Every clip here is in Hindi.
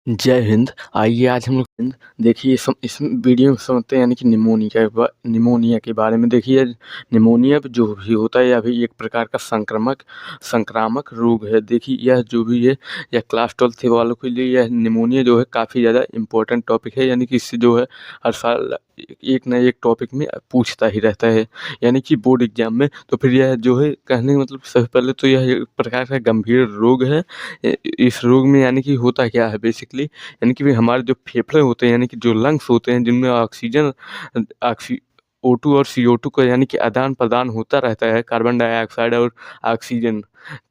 जय हिंद। आइए आज हम लोग देखिए इस वीडियो में समझते हैं यानी कि निमोनिया के बारे में। देखिए निमोनिया जो भी होता है यह भी एक प्रकार का संक्रामक रोग है। देखिए यह जो भी है यह क्लास 12 वालों के लिए यह निमोनिया जो है काफ़ी ज़्यादा इम्पोर्टेंट टॉपिक है। यानी कि इससे जो है हर साल एक न एक टॉपिक में पूछता ही रहता है यानी कि बोर्ड एग्जाम में। तो फिर यह जो है कहने का मतलब सबसे पहले तो यह एक प्रकार का गंभीर रोग है। इस रोग में यानी कि होता क्या है बेसिकली, यानी कि हमारे जो फेफड़े होते हैं यानी कि जो लंग्स होते हैं जिनमें ऑक्सीजन ऑक्सी O2 और CO2 का यानी कि आदान-प्रदान होता रहता है, कार्बन डाइऑक्साइड और ऑक्सीजन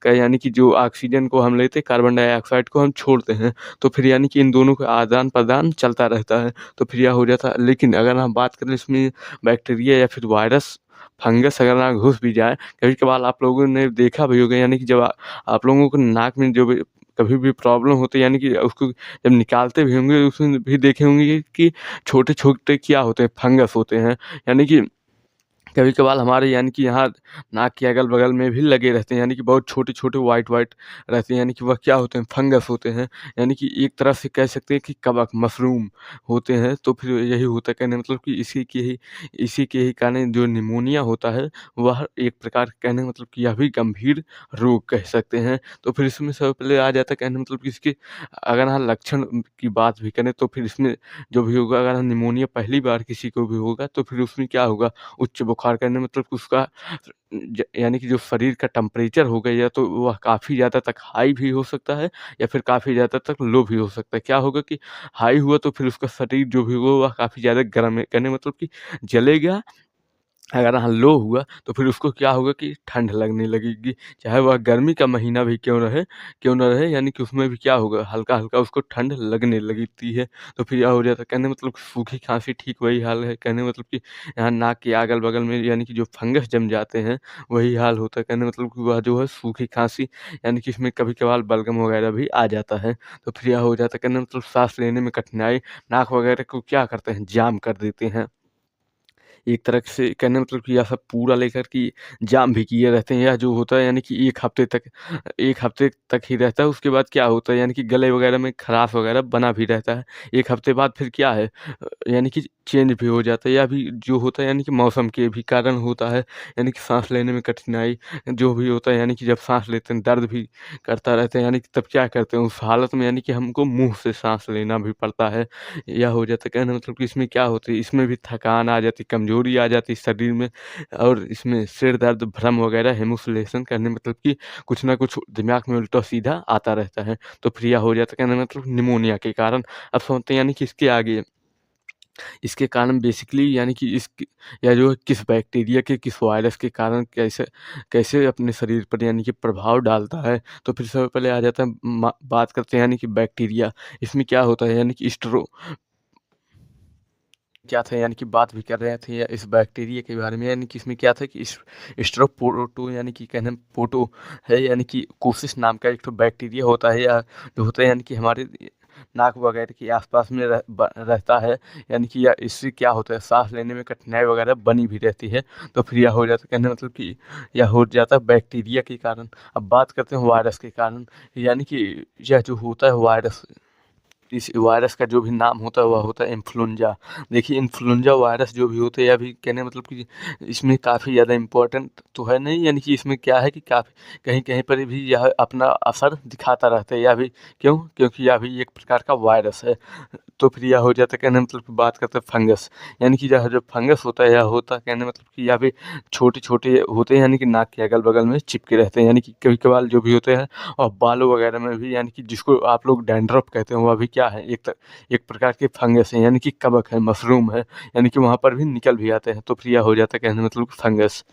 का। यानी कि जो ऑक्सीजन को हम लेते हैं, कार्बन डाइऑक्साइड को हम छोड़ते हैं। तो फिर यानी कि इन दोनों का आदान-प्रदान चलता रहता है। तो फिर यह हो जाता है। लेकिन अगर हम बात करें इसमें बैक्टीरिया या फिर वायरस, फंगस अगर ना घुस भी जाए, कभी-कभार आप लोगों ने देखा भी होगा यानी कि जब आप लोगों को नाक में जो भी कभी भी प्रॉब्लम होती है यानी कि उसको जब निकालते भी होंगे उसमें भी देखे होंगे कि छोटे-छोटे क्या होते हैं, फंगस होते हैं। यानी कि कभी-कभार हमारे यानी कि यहाँ नाक के अगल-बगल में भी लगे रहते हैं, यानी कि बहुत छोटे-छोटे व्हाइट-व्हाइट रहते हैं, यानी कि वह क्या होते हैं, फंगस होते हैं। यानी कि एक तरह से कह सकते हैं कि कवक, मशरूम होते हैं। तो फिर यही होता है, कहने का मतलब कि इसी के ही कारण जो निमोनिया होता है वह एक प्रकार कहने का मतलब कि यह भी गंभीर रोग कह सकते हैं। तो फिर इसमें सबसे पहले आ जाता है कहने का मतलब कि इसके अगर हम लक्षण की बात भी करें तो फिर इसमें जो भी होगा, अगर हम निमोनिया पहली बार किसी को भी होगा तो फिर उसमें क्या होगा, उच्च बुखार करने मतलब कि उसका यानी कि जो शरीर का टेम्परेचर होगा या तो वह काफ़ी ज़्यादा तक हाई भी हो सकता है या फिर काफ़ी ज़्यादा तक लो भी हो सकता है। क्या होगा कि हाई हुआ तो फिर उसका शरीर जो भी होगा वह काफ़ी ज़्यादा गर्म है, कहने का मतलब कि जलेगा। अगर हाँ लो हुआ तो फिर उसको क्या होगा कि ठंड लगने लगेगी, चाहे वह गर्मी का महीना भी क्यों ना रहे, यानी कि उसमें भी क्या होगा, हल्का-हल्का उसको ठंड लगने लगती है। तो फिर यह हो जाता है, कहने का मतलब सूखी खाँसी ठीक वही हाल है, कहने का मतलब कि यहाँ नाक के अगल-बगल में यानी कि जो फंगस जम जाते हैं, वही हाल होता है। कहने का मतलब कि वह जो है सूखी खाँसी यानी कि इसमें कभी-कभार बलगम वगैरह भी आ जाता है। तो फिर यह हो जाता है, कहने का मतलब साँस लेने में कठिनाई, नाक वगैरह को क्या करते हैं, जाम कर देते हैं। एक तरह से कहने का मतलब कि यह सब पूरा लेकर कि जाम भी किए रहते हैं। यह जो होता है यानी कि 1 हफ्ते तक ही रहता है। उसके बाद क्या होता है यानी कि गले वगैरह में खराश वगैरह बना भी रहता है। 1 हफ्ते बाद फिर क्या है यानी कि चेंज भी हो जाता है। या भी जो होता है यानी कि मौसम के भी कारण होता है। यानी कि साँस लेने में कठिनाई जो भी होता है, यानी कि जब साँस लेते हैं दर्द भी करता रहता है, यानी कि तब क्या करते हैं उस हालत में, यानी कि हमको मुँह से साँस लेना भी पड़ता है। या हो जाता है, कहने का मतलब कि इसमें क्या होती है, इसमें भी थकान आ जाती है, कमज़ोरी आ जाती है शरीर में। और इसमें सिर दर्द, भ्रम वगैरह, हेलुसिनेशन करने मतलब कि कुछ ना कुछ दिमाग में उल्टा-सीधा आता रहता है। तो फिर यह हो जाता है, कहने का मतलब निमोनिया के कारण। अब समझते हैं यानी कि इसके कारण बेसिकली यानी कि या जो है किस बैक्टीरिया के, किस वायरस के कारण कैसे कैसे अपने शरीर पर यानी कि प्रभाव डालता है। तो फिर सबसे पहले आ जाता है बात करते हैं यानी कि बैक्टीरिया। इसमें क्या होता है यानी कि क्या था, यानी कि बात भी कर रहे थे या इस बैक्टीरिया के बारे में, यानी कि इसमें क्या था कि इस स्ट्रोपोटो यानी कि कहने में पोटो है, यानी कि कोसिस नाम का एक तो बैक्टीरिया होता है, या जो होता है यानी कि हमारे नाक वगैरह के आसपास में रहता है। यानी कि या इससे क्या होता है, सांस लेने में कठिनाई वगैरह बनी भी रहती है। तो फिर यह हो जाता है, कहने मतलब कि यह हो जाता है बैक्टीरिया के कारण। अब बात करते हैं वायरस के कारण। यानी कि यह जो होता है वायरस, इस वायरस का जो भी नाम होता है वह होता है इन्फ्लुएंजा। देखिए इन्फ्लुएंजा वायरस जो भी होते हैं, या भी कहने का मतलब कि इसमें काफ़ी ज़्यादा इम्पोर्टेंट तो है नहीं, यानी कि इसमें क्या है कि काफ़ी कहीं-कहीं पर भी यह अपना असर दिखाता रहता है। यह भी क्यों? क्योंकि यह भी एक प्रकार का वायरस है। तो फिर यह हो जाता है, कहने मतलब कि बात करते हैं फंगस। यानी कि यह जो फंगस होता है, यह होता है कहने मतलब कि यह भी छोटे-छोटे होते हैं, यानी कि नाक के अगल-बगल में चिपके रहते हैं, यानी कि कभी-कभार जो भी होते हैं। और बालों वगैरह में भी, यानी कि जिसको आप लोग डैंड्रफ कहते हैं, वह भी क्या है, एक प्रकार के फंगस है, यानी कि कवक है, मशरूम है, यानी कि वहाँ पर भी निकल भी आते हैं। तो फिर यह हो जाता है, कहने मतलब फंगस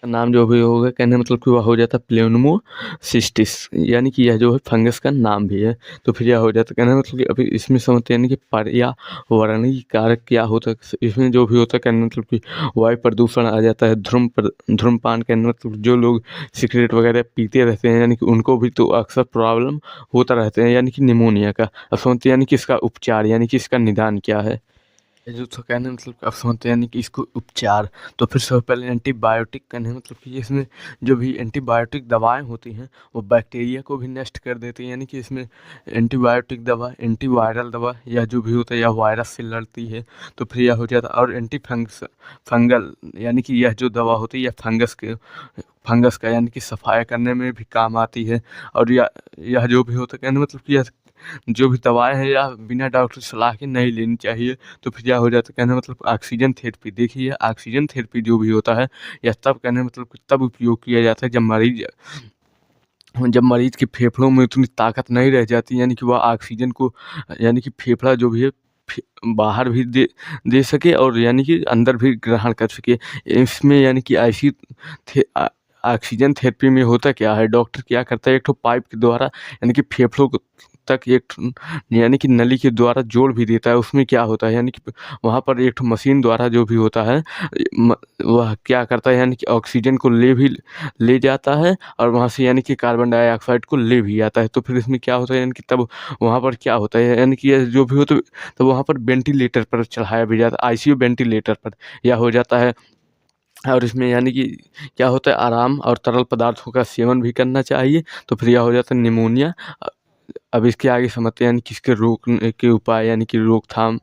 नाम जो भी होगा, कहने मतलब कि वह हो जाता है प्नेमोसिस्टिस, यानी कि यह जो है फंगस का नाम भी है। तो फिर यह हो जाता है, कहने मतलब कि अभी इसमें समझते हैं यानी कि पर्यावरणीय कारक क्या होता है इसमें जो भी होता है, कहने मतलब कि वायु प्रदूषण आ जाता है, धूम्रपान, कहने मतलब जो लोग सिगरेट वगैरह पीते रहते हैं, यानी कि उनको भी तो अक्सर प्रॉब्लम होता रहता है, यानी कि निमोनिया का। अब समझते हैं यानी कि इसका उपचार, यानी कि इसका निदान क्या है। ये जो तो कहने मतलब आप समझते हैं यानी कि इसको उपचार, तो फिर सबसे पहले एंटीबायोटिक कहने मतलब कि इसमें जो भी एंटीबायोटिक दवाएँ होती हैं, वो बैक्टीरिया को भी नष्ट कर देती हैं। यानी कि इसमें एंटीबायोटिक दवा, एंटीवायरल दवा या जो भी होता है या वायरस से लड़ती है, तो फिर यह हो जाता है। और फंगल यानी कि यह जो दवा होती है यह फंगस का यानी कि सफाया करने में भी काम आती है। और यह जो भी होता है कहने मतलब कि यह जो भी दवाएँ हैं या बिना डॉक्टर की सलाह के नहीं लेनी चाहिए। तो फिर क्या हो जाता है कहने मतलब ऑक्सीजन थेरेपी देखिए, ऑक्सीजन थेरेपी जो भी होता है, यह तब कहने मतलब कि तब उपयोग किया जाता है जब मरीज के फेफड़ों में उतनी ताकत नहीं रह जाती, यानी कि वह ऑक्सीजन को यानी कि फेफड़ा जो भी है फे बाहर भी दे दे सके और यानी कि अंदर भी ग्रहण कर सके। इसमें यानी कि ऑक्सीजन थेरेपी में होता क्या है, डॉक्टर क्या करता है, एक ठो पाइप के द्वारा यानी कि फेफड़ों को तक यानी कि नली के द्वारा जोड़ भी देता है। उसमें क्या होता है यानी कि वहाँ पर एक ठो मशीन द्वारा जो भी होता है, वह क्या करता है यानी कि ऑक्सीजन को ले जाता है और वहाँ से यानी कि कार्बन डाइऑक्साइड को ले भी आता है। तो फिर इसमें क्या होता है यानी कि तब वहाँ पर क्या होता है यानी कि यह जो भी हो तो वहाँ पर वेंटिलेटर पर चढ़ाया भी जाता है, आईसीयू वेंटिलेटर पर यह हो जाता है। और इसमें यानी कि क्या होता है, आराम और तरल पदार्थों का सेवन भी करना चाहिए, तो फिर यह हो जाता है निमोनिया। अब इसके आगे समझते हैं यानी कि इसके रोकने के उपाय यानी कि रोकथाम।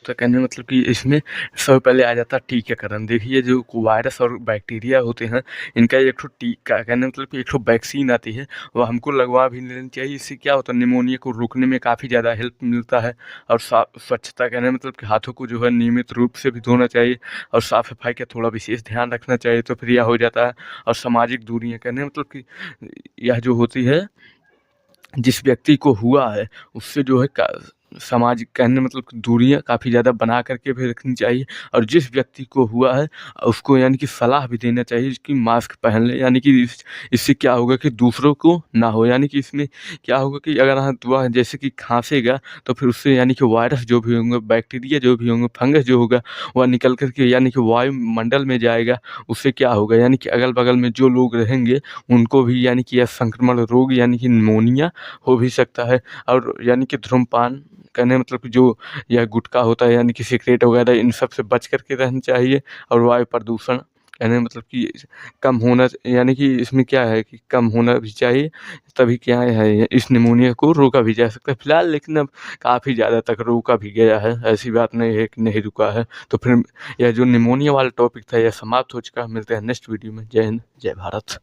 तो कहने का मतलब कि इसमें सबसे पहले आ जाता है टीकाकरण। देखिए जो वायरस और बैक्टीरिया होते हैं, इनका एक ठो टीका कहने मतलब कि एक ठो वैक्सीन आती है, वो हमको लगवा भी लेनी चाहिए। इससे क्या होता है निमोनिया को रोकने में काफ़ी ज़्यादा हेल्प मिलता है। और स्वच्छता कहने मतलब कि हाथों को जो है नियमित रूप से भी धोना चाहिए और साफ सफाई का थोड़ा विशेष ध्यान रखना चाहिए, तो फिर यह हो जाता है। और सामाजिक दूरियाँ कहने मतलब कि यह जो होती है, जिस व्यक्ति को हुआ है उससे जो है सामाजिक कहने मतलब कि दूरियाँ काफ़ी ज़्यादा बना करके भी रखनी चाहिए। और जिस व्यक्ति को हुआ है उसको यानी कि सलाह भी देना चाहिए कि मास्क पहन ले, यानी कि इससे क्या होगा कि दूसरों को ना हो। यानी कि इसमें क्या होगा कि अगर वह जैसे कि खांसेगा तो फिर उससे यानी कि वायरस जो भी होंगे, बैक्टीरिया जो भी होंगे, फंगस जो होगा, वह निकल कर के यानी कि वायुमंडल में जाएगा। उससे क्या होगा यानी कि अगल बगल में जो लोग रहेंगे उनको भी यानी कि यह संक्रमण रोग यानी कि निमोनिया हो भी सकता है। और यानी कि धूम्रपान करने मतलब कि जो यह गुटखा होता है यानी कि सिगरेट वगैरह, इन सब से बच कर के रहना चाहिए। और वायु प्रदूषण कहने मतलब कि कम होना, यानी कि इसमें क्या है कि कम होना भी चाहिए, तभी क्या है इस निमोनिया को रोका भी जा सकता है। फिलहाल लेकिन अब काफ़ी ज़्यादा तक रोका भी गया है, ऐसी बात नहीं है कि नहीं रुका है। तो फिर यह जो निमोनिया वाला टॉपिक था यह समाप्त हो चुका है। मिलते हैं नेक्स्ट वीडियो में। जय हिंद, जय भारत।